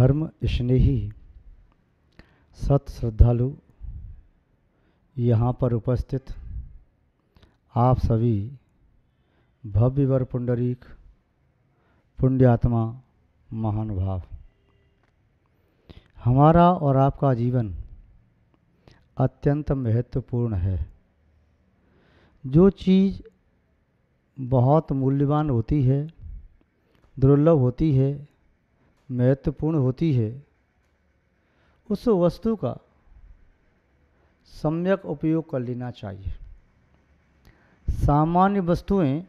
धर्म स्नेही सत श्रद्धालु यहाँ पर उपस्थित आप सभी भव्यवर पुंडरीक पुण्यात्मा महानुभाव, हमारा और आपका जीवन अत्यंत महत्वपूर्ण है। जो चीज़ बहुत मूल्यवान होती है, दुर्लभ होती है, महत्वपूर्ण होती है, उस वस्तु का सम्यक उपयोग कर लेना चाहिए। सामान्य वस्तुएं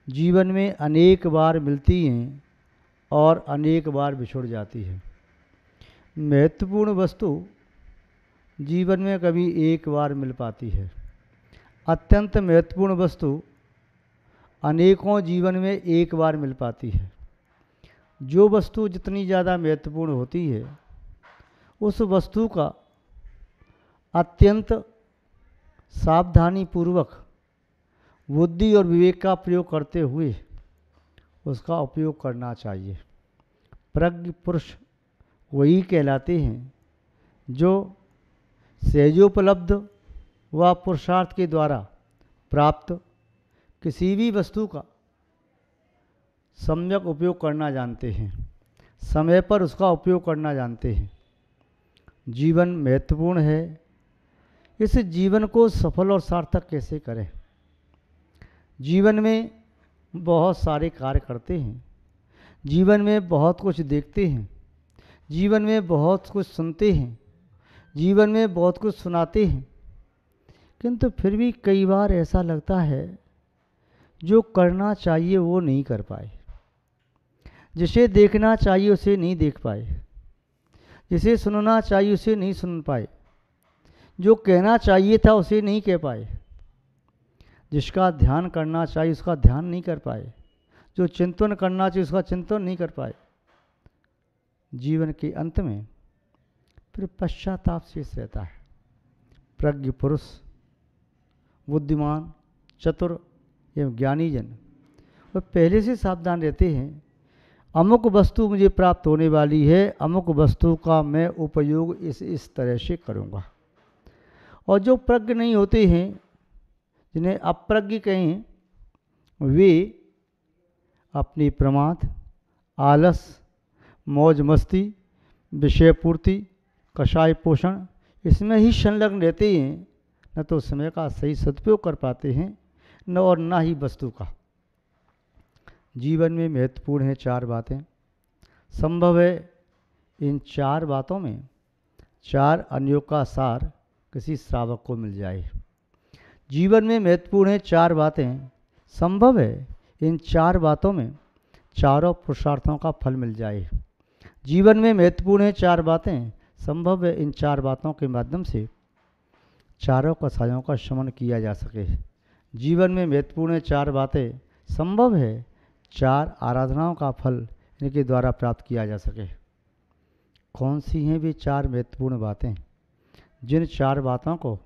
जीवन में अनेक बार मिलती हैं और अनेक बार बिछुड़ जाती हैं। महत्वपूर्ण वस्तु जीवन में कभी एक बार मिल पाती है। अत्यंत महत्वपूर्ण वस्तु अनेकों जीवन में एक बार मिल पाती है। जो वस्तु जितनी ज़्यादा महत्वपूर्ण होती है, उस वस्तु का अत्यंत सावधानी पूर्वक बुद्धि और विवेक का प्रयोग करते हुए उसका उपयोग करना चाहिए। प्रज्ञ पुरुष वही कहलाते हैं जो सहजोपलब्ध व पुरुषार्थ के द्वारा प्राप्त किसी भी वस्तु का सम्यक उपयोग करना जानते हैं, समय पर उसका उपयोग करना जानते हैं। जीवन महत्वपूर्ण है, इस जीवन को सफल और सार्थक कैसे करें। जीवन में बहुत सारे कार्य करते हैं, जीवन में बहुत कुछ देखते हैं, जीवन में बहुत कुछ सुनते हैं, जीवन में बहुत कुछ सुनाते हैं, किंतु फिर भी कई बार ऐसा लगता है जो करना चाहिए वो नहीं कर पाए, जिसे देखना चाहिए उसे नहीं देख पाए, जिसे सुनना चाहिए उसे नहीं सुन पाए, जो कहना चाहिए था उसे नहीं कह पाए, जिसका ध्यान करना चाहिए उसका ध्यान नहीं कर पाए, जो चिंतन करना चाहिए उसका चिंतन नहीं कर पाए। जीवन के अंत में फिर पश्चाताप शेष रहता है। प्रज्ञ पुरुष, बुद्धिमान, चतुर एवं ज्ञानी जन वह पहले से सावधान रहते हैं, अमुक वस्तु मुझे प्राप्त होने वाली है, अमुक वस्तु का मैं उपयोग इस तरह से करूँगा। और जो प्रज्ञ नहीं होते हैं, जिन्हें अप्रज्ञ कहें, वे अपनी प्रमाद, आलस, मौज मस्ती, विषय पूर्ति, कषाय पोषण इसमें ही संलग्न रहते हैं। न तो समय का सही सदुपयोग कर पाते हैं न ही वस्तु का। जीवन में महत्वपूर्ण है चार बातें। संभव है इन चार बातों में चार अन्यों का सार किसी श्रावक को मिल जाए। जीवन में महत्वपूर्ण है चार बातें। संभव है इन चार बातों में चारों पुरुषार्थों का फल मिल जाए। जीवन में महत्वपूर्ण है चार बातें। संभव है इन चार बातों के माध्यम से चारों कसायों का शमन किया जा सके। जीवन में महत्वपूर्ण है चार बातें। संभव है चार आराधनाओं का फल इनके द्वारा प्राप्त किया जा सके। कौन सी हैं वे चार महत्वपूर्ण बातें? जिन चार बातों को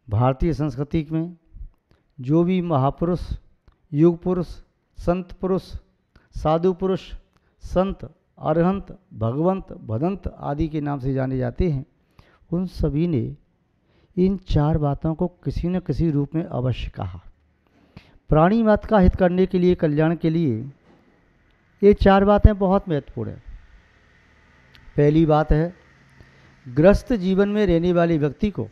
भारतीय संस्कृति में जो भी महापुरुष, युग पुरुष, संत पुरुष, साधु पुरुष, संत, अरहंत, भगवंत, भदंत आदि के नाम से जाने जाते हैं, उन सभी ने इन चार बातों को किसी न किसी रूप में अवश्य कहा। प्राणी मात्र का हित करने के लिए, कल्याण के लिए ये चार बातें बहुत महत्वपूर्ण हैं। पहली बात है, ग्रस्त जीवन में रहने वाले व्यक्ति को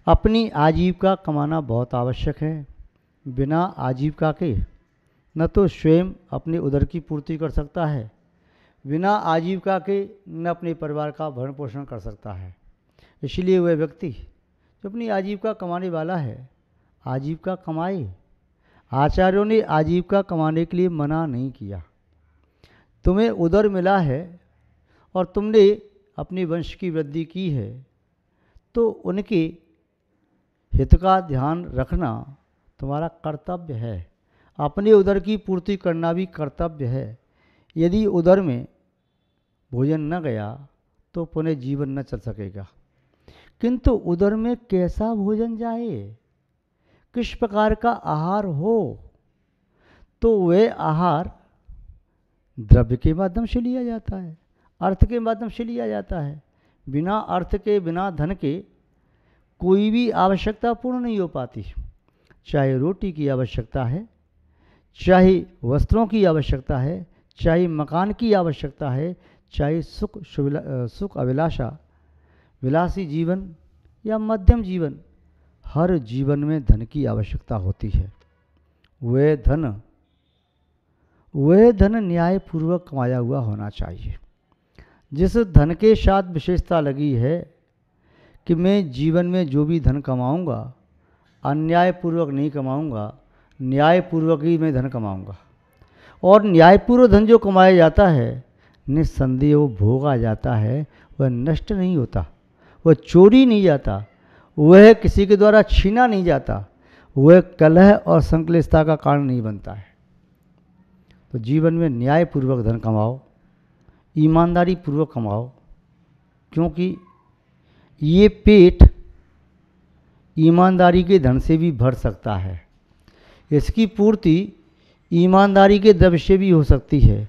अपनी आजीविका कमाना बहुत आवश्यक है। बिना आजीविका के न तो स्वयं अपने उदर की पूर्ति कर सकता है, बिना आजीविका के न अपने परिवार का भरण पोषण कर सकता है। इसलिए वह व्यक्ति जो अपनी आजीविका कमाने वाला है, आजीविका कमाए। आचार्यों ने आजीविका कमाने के लिए मना नहीं किया। तुम्हें उदर मिला है और तुमने अपने वंश की वृद्धि की है, तो उनके हित का ध्यान रखना तुम्हारा कर्तव्य है। अपने उदर की पूर्ति करना भी कर्तव्य है। यदि उदर में भोजन न गया तो पुनः जीवन न चल सकेगा। किंतु उदर में कैसा भोजन जाए, किस प्रकार का आहार हो, तो वह आहार द्रव्य के माध्यम से लिया जाता है, अर्थ के माध्यम से लिया जाता है। बिना अर्थ के, बिना धन के कोई भी आवश्यकता पूर्ण नहीं हो पाती। चाहे रोटी की आवश्यकता है, चाहे वस्त्रों की आवश्यकता है, चाहे मकान की आवश्यकता है, चाहे सुख अभिलाषा, विलासी जीवन या मध्यम जीवन, हर जीवन में धन की आवश्यकता होती है। वह धन न्यायपूर्वक कमाया हुआ होना चाहिए। जिस धन के साथ विशेषता लगी है कि मैं जीवन में जो भी धन कमाऊंगा अन्यायपूर्वक नहीं कमाऊंगा, न्यायपूर्वक ही मैं धन कमाऊंगा। और न्यायपूर्वक धन जो कमाया जाता है, निस्संदेह वो भोगा जाता है, वह नष्ट नहीं होता, वह चोरी नहीं जाता, वह किसी के द्वारा छीना नहीं जाता, वह कलह और संक्लिष्टता का कारण नहीं बनता है। तो जीवन में न्यायपूर्वक धन कमाओ, ईमानदारी पूर्वक कमाओ, क्योंकि ये पेट ईमानदारी के धन से भी भर सकता है। इसकी पूर्ति ईमानदारी के द्रव्य से भी हो सकती है।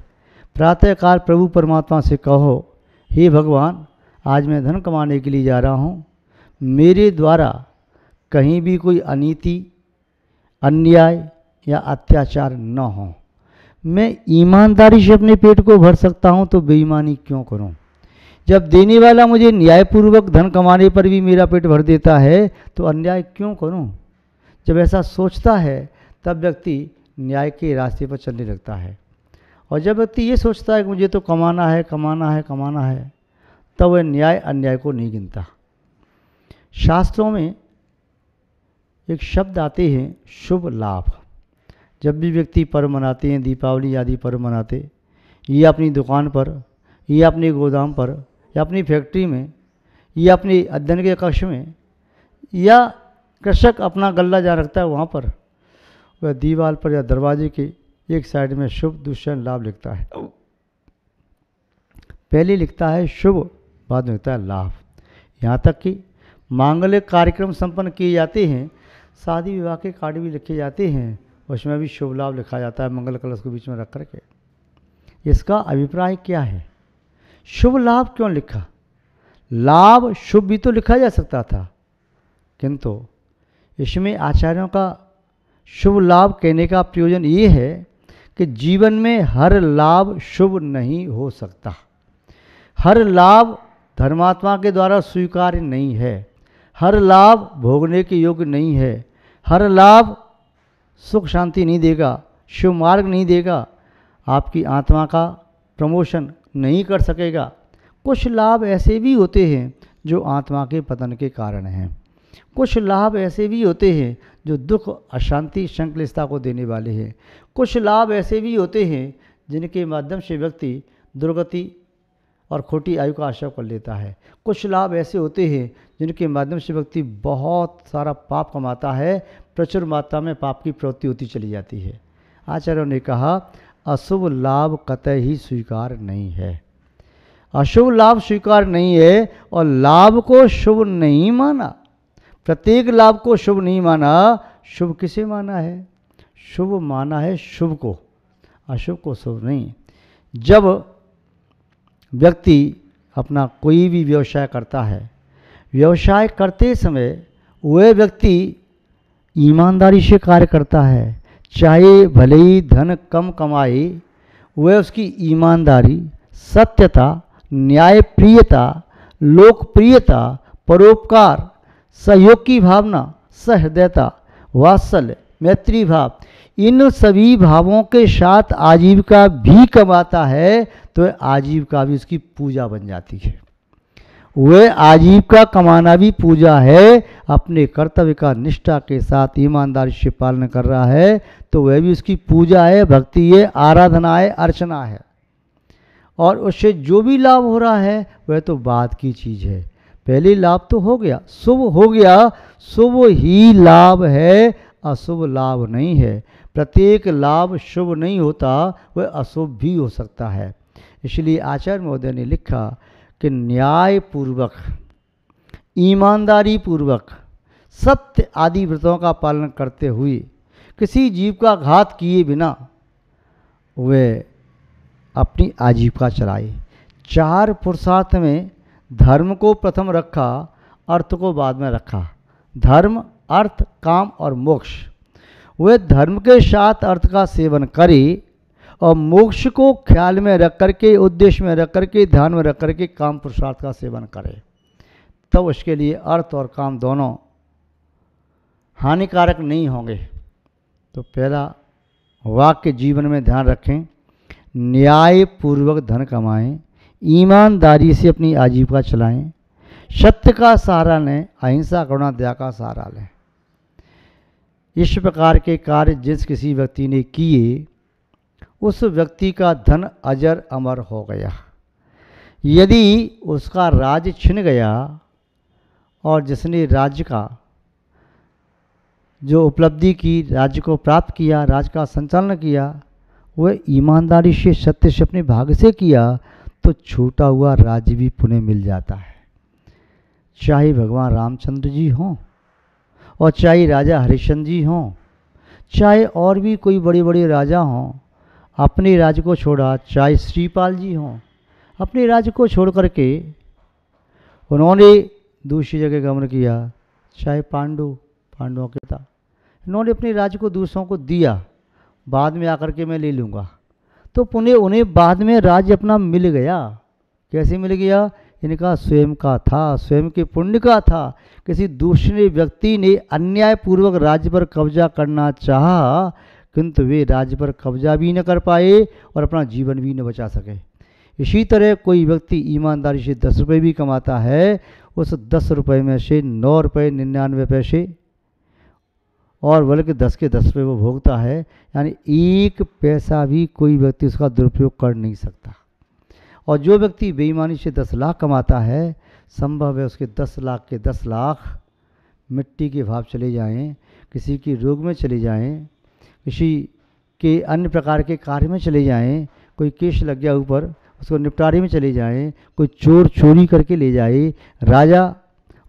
प्रातःकाल प्रभु परमात्मा से कहो, हे भगवान, आज मैं धन कमाने के लिए जा रहा हूँ, मेरे द्वारा कहीं भी कोई अनीति, अन्याय या अत्याचार न हो। मैं ईमानदारी से अपने पेट को भर सकता हूँ तो बेईमानी क्यों करूँ? जब देने वाला मुझे न्यायपूर्वक धन कमाने पर भी मेरा पेट भर देता है तो अन्याय क्यों करूँ? जब ऐसा सोचता है तब व्यक्ति न्याय के रास्ते पर चलने लगता है। और जब व्यक्ति ये सोचता है कि मुझे तो कमाना है, कमाना है, कमाना है, तब वह न्याय अन्याय को नहीं गिनता। शास्त्रों में एक शब्द आते हैं, शुभ लाभ। जब भी व्यक्ति पर्व मनाते हैं, दीपावली आदि पर्व मनाते, या अपनी दुकान पर, या अपने गोदाम पर, या अपनी फैक्ट्री में, या अपने अध्ययन के कक्ष में, या कृषक अपना गल्ला जहाँ रखता है वहाँ पर, वह दीवार पर या दरवाजे के एक साइड में शुभ दूसरा लाभ लिखता है। पहले लिखता है शुभ, बाद में लिखता है लाभ। यहाँ तक कि मांगलिक कार्यक्रम संपन्न किए जाते हैं, शादी विवाह के कार्ड भी लिखे जाते हैं, उसमें भी शुभ लाभ लिखा जाता है, मंगल कलश को बीच में रख करके। इसका अभिप्राय क्या है? शुभ लाभ क्यों लिखा? लाभ शुभ भी तो लिखा जा सकता था, किंतु इसमें आचार्यों का शुभ लाभ कहने का प्रयोजन ये है कि जीवन में हर लाभ शुभ नहीं हो सकता। हर लाभ धर्मात्मा के द्वारा स्वीकार्य नहीं है, हर लाभ भोगने के योग्य नहीं है, हर लाभ सुख शांति नहीं देगा, शिव मार्ग नहीं देगा, आपकी आत्मा का प्रमोशन नहीं कर सकेगा। कुछ लाभ ऐसे भी होते हैं जो आत्मा के पतन के कारण हैं, कुछ लाभ ऐसे भी होते हैं जो दुख, अशांति, संक्लिष्टता को देने वाले हैं, कुछ लाभ ऐसे भी होते हैं जिनके माध्यम से व्यक्ति दुर्गति और खोटी आयु का आश्रय कर लेता है, कुछ लाभ ऐसे होते हैं जिनके माध्यम से व्यक्ति बहुत सारा पाप कमाता है, प्रचुर मात्रा में पाप की प्रवृत्ति होती चली जाती है। आचार्यों ने कहा अशुभ लाभ कतई ही स्वीकार नहीं है, अशुभ लाभ स्वीकार नहीं है, और लाभ को शुभ नहीं माना, प्रत्येक लाभ को शुभ नहीं माना। शुभ किसे माना है? शुभ माना है शुभ को, अशुभ को शुभ नहीं। जब व्यक्ति अपना कोई भी व्यवसाय करता है, व्यवसाय करते समय वह व्यक्ति ईमानदारी से कार्य करता है, चाहे भले ही धन कम कमाए, वह उसकी ईमानदारी, सत्यता, न्यायप्रियता, लोकप्रियता, परोपकार, सहयोग की भावना, सहृदयता, वात्सल्य, मैत्री भाव, इन सभी भावों के साथ आजीविका भी कमाता है तो आजीविका भी उसकी पूजा बन जाती है। वह आजीविका कमाना भी पूजा है, अपने कर्तव्य का निष्ठा के साथ ईमानदारी से पालन कर रहा है तो वह भी उसकी पूजा है, भक्ति है, आराधना है, अर्चना है। और उससे जो भी लाभ हो रहा है वह तो बाद की चीज़ है, पहले लाभ तो हो गया, शुभ हो गया, शुभ ही लाभ है, अशुभ लाभ नहीं है। प्रत्येक लाभ शुभ नहीं होता, वह अशुभ भी हो सकता है। इसलिए आचार्य महोदय ने लिखा कि न्यायपूर्वक, ईमानदारी पूर्वक, सत्य आदि व्रतों का पालन करते हुए, किसी जीव का घात किए बिना वे अपनी आजीविका चलाई। 4 पुरुषार्थ में धर्म को प्रथम रखा, अर्थ को बाद में रखा। धर्म, अर्थ, काम और मोक्ष। वे धर्म के साथ अर्थ का सेवन करे और मोक्ष को ख्याल में रख करके, उद्देश्य में रख करके, ध्यान में रख करके काम पुरुषार्थ का सेवन करे, तब उसके लिए अर्थ और काम दोनों हानिकारक नहीं होंगे। तो पहला वाक्य जीवन में ध्यान रखें, न्याय पूर्वक धन कमाएं, ईमानदारी से अपनी आजीविका चलाएं, सत्य का सहारा लें, अहिंसा करुणा दया का सहारा लें। इस प्रकार के कार्य जिस किसी व्यक्ति ने किए, उस व्यक्ति का धन अजर अमर हो गया। यदि उसका राज्य छिन गया और जिसने राज्य का जो उपलब्धि की, राज्य को प्राप्त किया, राज्य का संचालन किया, वह ईमानदारी से, सत्य से, अपने भाग्य से किया, तो छूटा हुआ राज्य भी पुनः मिल जाता है। चाहे भगवान रामचंद्र जी हों और चाहे राजा हरिश्चंद्र जी हों, चाहे और भी कोई बड़े बड़े राजा हों, अपने राज्य को छोड़ा, चाहे श्रीपाल जी हों, अपने राज्य को छोड़ करके उन्होंने दूसरी जगह गमन किया, चाहे पांडवों के था, इन्होंने अपने राज्य को दूसरों को दिया, बाद में आकर के मैं ले लूँगा, तो पुनः उन्हें बाद में राज्य अपना मिल गया। कैसे मिल गया? इनका स्वयं का था, स्वयं के पुण्य का था। किसी दूसरे व्यक्ति ने अन्यायपूर्वक राज्य पर कब्जा करना चाहा, किंतु वे राज्य पर कब्जा भी न कर पाए और अपना जीवन भी न बचा सके। इसी तरह कोई व्यक्ति ईमानदारी से 10 रुपये भी कमाता है, उस 10 रुपये में से 9 रुपये 99 पैसे और बल्कि 10 के 10 रुपये वो भोगता है, यानी 1 पैसा भी कोई व्यक्ति उसका दुरुपयोग कर नहीं सकता। और जो व्यक्ति बेईमानी से 10 लाख कमाता है, संभव है उसके 10 लाख के 10 लाख मिट्टी के भाव चले जाएं, किसी की रोग में चले जाएं, किसी के अन्य प्रकार के कार्य में चले जाएं, कोई केस लग गया ऊपर, उसको निपटारे में चले जाएं, कोई चोर चोरी करके ले जाए, राजा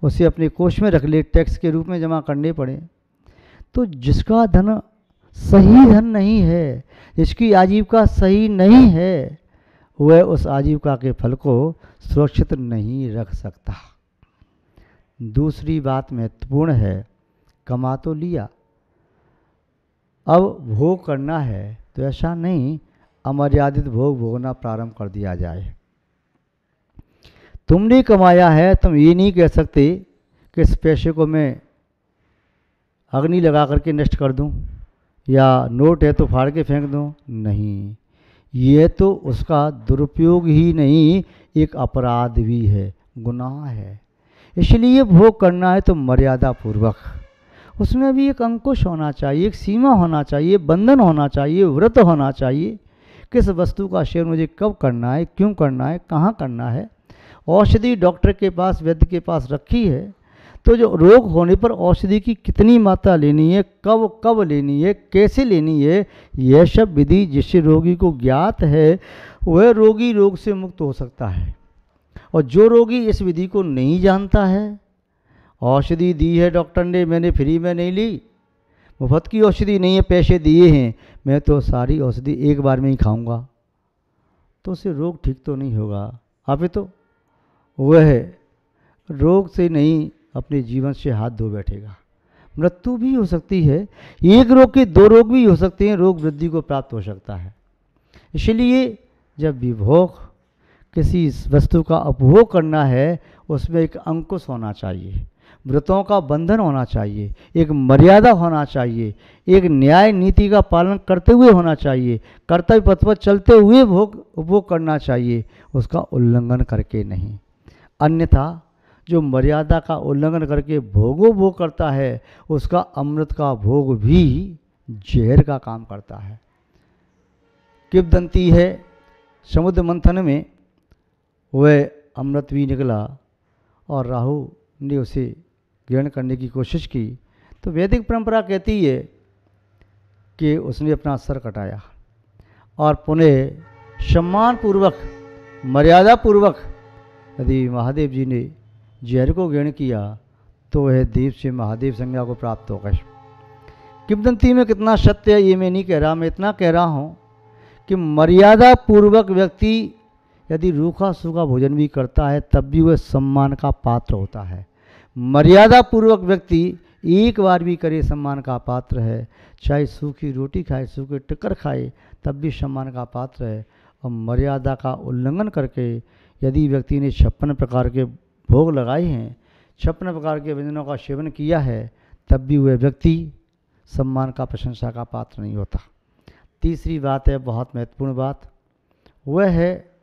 उसे अपने कोष में रख ले, टैक्स के रूप में जमा करने पड़े। तो जिसका धन सही धन नहीं है, जिसकी आजीविका सही नहीं है, वह उस आजीविका के फल को सुरक्षित नहीं रख सकता। दूसरी बात महत्वपूर्ण है, कमा तो लिया, अब भोग करना है, तो ऐसा नहीं अमर्यादित भोग भोगना प्रारंभ कर दिया जाए। तुमने कमाया है, तुम ये नहीं कह सकते कि इस पैसे को मैं अग्नि लगा करके नष्ट कर दूं, या नोट है तो फाड़ के फेंक दूं। नहीं, ये तो उसका दुरुपयोग ही नहीं, एक अपराध भी है, गुनाह है। इसलिए भोग करना है तो मर्यादा पूर्वक, उसमें भी एक अंकुश होना चाहिए, एक सीमा होना चाहिए, बंधन होना चाहिए, व्रत होना चाहिए। किस वस्तु का सेवन मुझे कब करना है, क्यों करना है, कहाँ करना है। औषधि डॉक्टर के पास, वैद्य के पास रखी है, तो जो रोग होने पर औषधि की कितनी मात्रा लेनी है, कब कब लेनी है, कैसे लेनी है, यह सब विधि जिससे रोगी को ज्ञात है, वह रोगी रोग से मुक्त हो सकता है। और जो रोगी इस विधि को नहीं जानता है, औषधि दी है डॉक्टर ने, मैंने फ्री में नहीं ली, मुफ्त की औषधि नहीं है, पैसे दिए हैं, मैं तो सारी औषधि एक बार में ही खाऊंगा, तो उससे रोग ठीक तो नहीं होगा। अभी तो वह रोग से नहीं, अपने जीवन से हाथ धो बैठेगा। मृत्यु भी हो सकती है, एक रोग के 2 रोग भी हो सकते हैं, रोग वृद्धि को प्राप्त हो सकता है। इसलिए जब भी भोग, किसी वस्तु का उपभोग करना है, उसमें एक अंकुश होना चाहिए, व्रतों का बंधन होना चाहिए, एक मर्यादा होना चाहिए, एक न्याय नीति का पालन करते हुए होना चाहिए, कर्तव्य पथ पर चलते हुए उपभोग करना चाहिए, उसका उल्लंघन करके नहीं। अन्यथा जो मर्यादा का उल्लंघन करके भोग करता है, उसका अमृत का भोग भी जहर का काम करता है। किंवदंती है, समुद्र मंथन में वह अमृत भी निकला और राहु ने उसे ग्रहण करने की कोशिश की, तो वैदिक परंपरा कहती है कि उसने अपना सर कटाया और पुनः सम्मानपूर्वक, मर्यादापूर्वक यदि महादेव जी ने जहर को ग्रहण किया तो वह देव से महादेव संज्ञा को प्राप्त हो गए। किंवदंती में कितना सत्य है ये मैं नहीं कह रहा, मैं इतना कह रहा हूँ कि मर्यादा पूर्वक व्यक्ति यदि रूखा सूखा भोजन भी करता है तब भी वह सम्मान का पात्र होता है। मर्यादा पूर्वक व्यक्ति एक बार भी करे सम्मान का पात्र है, चाहे सूखी रोटी खाए, सूखे टिक्कर खाए, तब भी सम्मान का पात्र है। और मर्यादा का उल्लंघन करके यदि व्यक्ति ने 56 प्रकार के भोग लगाए हैं, 56 प्रकार के व्यंजनों का सेवन किया है, तब भी वह व्यक्ति सम्मान का, प्रशंसा का पात्र नहीं होता। तीसरी बात है, बहुत महत्वपूर्ण बात, वह है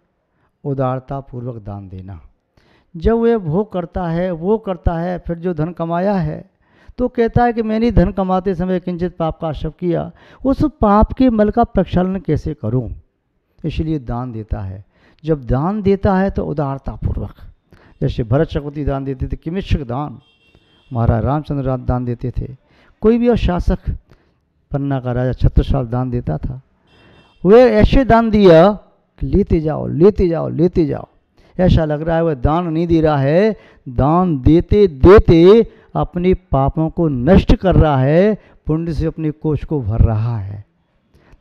उदारता पूर्वक दान देना। जब वह भोग करता है, वो करता है, फिर जो धन कमाया है तो कहता है कि मैंने धन कमाते समय किंचित पाप का आश्रय किया, उस पाप के मल का प्रक्षालन कैसे करूं, इसलिए दान देता है। जब दान देता है तो उदारता पूर्वक, जैसे भरत चक्रवर्ती दान देते थे, किमिच्छक दान, महाराज रामचंद्र दान देते थे, कोई भी और शासक, पन्ना का राजा छत्रसाल दान देता था। वे ऐसे दान दिया कि लेते जाओ लेते जाओ लेते जाओ, ऐसा लग रहा है वह दान नहीं दे रहा है, दान देते देते अपने पापों को नष्ट कर रहा है, पुण्य से अपने कोष को भर रहा है।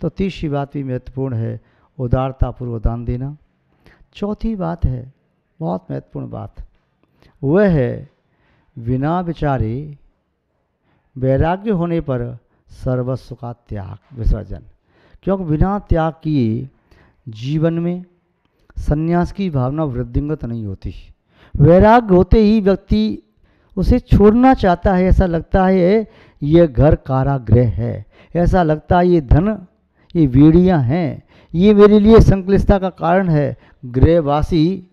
तो तीसरी बात भी महत्वपूर्ण है, उदारतापूर्वक दान देना। चौथी बात है, बहुत महत्वपूर्ण बात, वह है बिना विचारे, वैराग्य होने पर सर्वस्व का त्याग, विसर्जन। क्योंकि बिना त्याग किए जीवन में संन्यास की भावना वृद्धिंगत नहीं होती। वैराग्य होते ही व्यक्ति उसे छोड़ना चाहता है, ऐसा लगता है ये घर कारागृह है, ऐसा लगता है ये धन, ये बेड़ियाँ हैं, ये मेरे लिए संकलिष्टता का कारण है, गृहवासी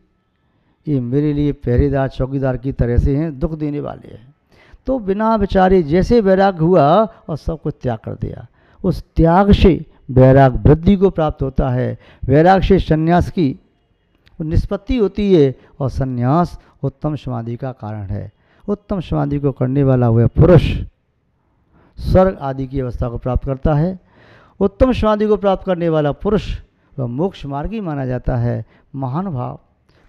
ये मेरे लिए पहरेदार चौकीदार की तरह से हैं, दुख देने वाले हैं। तो बिना विचारे जैसे वैराग्य हुआ और सब कुछ त्याग कर दिया, उस त्याग से वैराग्य वृद्धि को प्राप्त होता है। वैराग्य से संन्यास की निष्पत्ति होती है और संन्यास उत्तम समाधि का कारण है। उत्तम समाधि को करने वाला वह पुरुष स्वर्ग आदि की अवस्था को प्राप्त करता है। उत्तम समाधि को प्राप्त करने वाला पुरुष वह मोक्ष मार्गी माना जाता है। महान भाव,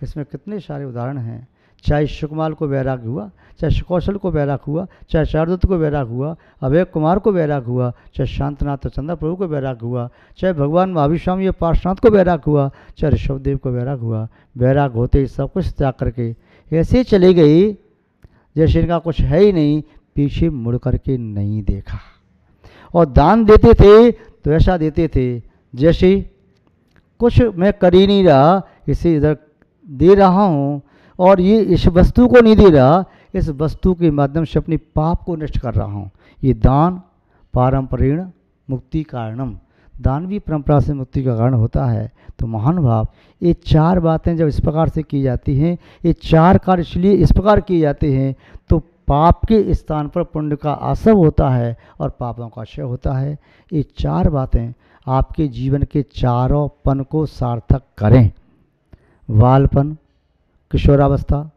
इसमें कितने सारे उदाहरण हैं। चाहे सुकुमार को वैराग्य हुआ, चाहे सुकौशल को वैराग्य हुआ, चाहे शारदत्त को वैराग्य हुआ, अभय कुमार को वैराग्य हुआ, चाहे शांतनाथ चंद्र प्रभु को वैराग्य हुआ, चाहे भगवान महावीर स्वामी या पार्श्वनाथ को वैराग्य हुआ, चाहे ऋषभदेव को वैराग्य हुआ। वैराग्य होते ही सब कुछ त्याग करके ऐसे चले गए जैसे इनका कुछ है ही नहीं, पीछे मुड़ करके नहीं देखा। और दान देते थे तो ऐसा देते थे जैसे कुछ मैं कर ही नहीं रहा, इसे इधर दे रहा हूँ और ये इस वस्तु को नहीं दे रहा, इस वस्तु के माध्यम से अपने पाप को नष्ट कर रहा हूँ। ये दान पारंपरेण मुक्ति कारणम, दान भी परंपरा से मुक्ति का कारण होता है। तो महान भाव, ये चार बातें जब इस प्रकार से की जाती हैं, ये चार कार्य इसलिए इस प्रकार किए जाते हैं तो पाप के स्थान पर पुण्य का आसव होता है और पापों का क्षय होता है। ये चार बातें आपके जीवन के चारों पन को सार्थक करें। बालपन, किशोरावस्था,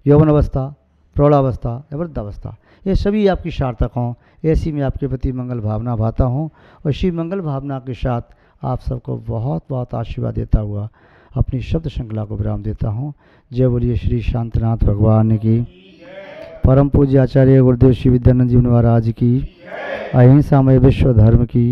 यौवनावस्था, प्रौढ़ावस्था या वृद्धावस्था, ये सभी आपकी सार्थक हों, ऐसी मैं आपके प्रति मंगल भावना भाता हूँ। और इसी मंगल भावना के साथ आप सबको बहुत बहुत आशीर्वाद देता हुआ अपनी शब्द श्रृंखला को विराम देता हूँ। जय बोलिए श्री शांतनाथ भगवान की, परम पूज्य आचार्य गुरुदेव श्री विद्यानंद जी महाराज की, अहिंसामय विश्व धर्म की।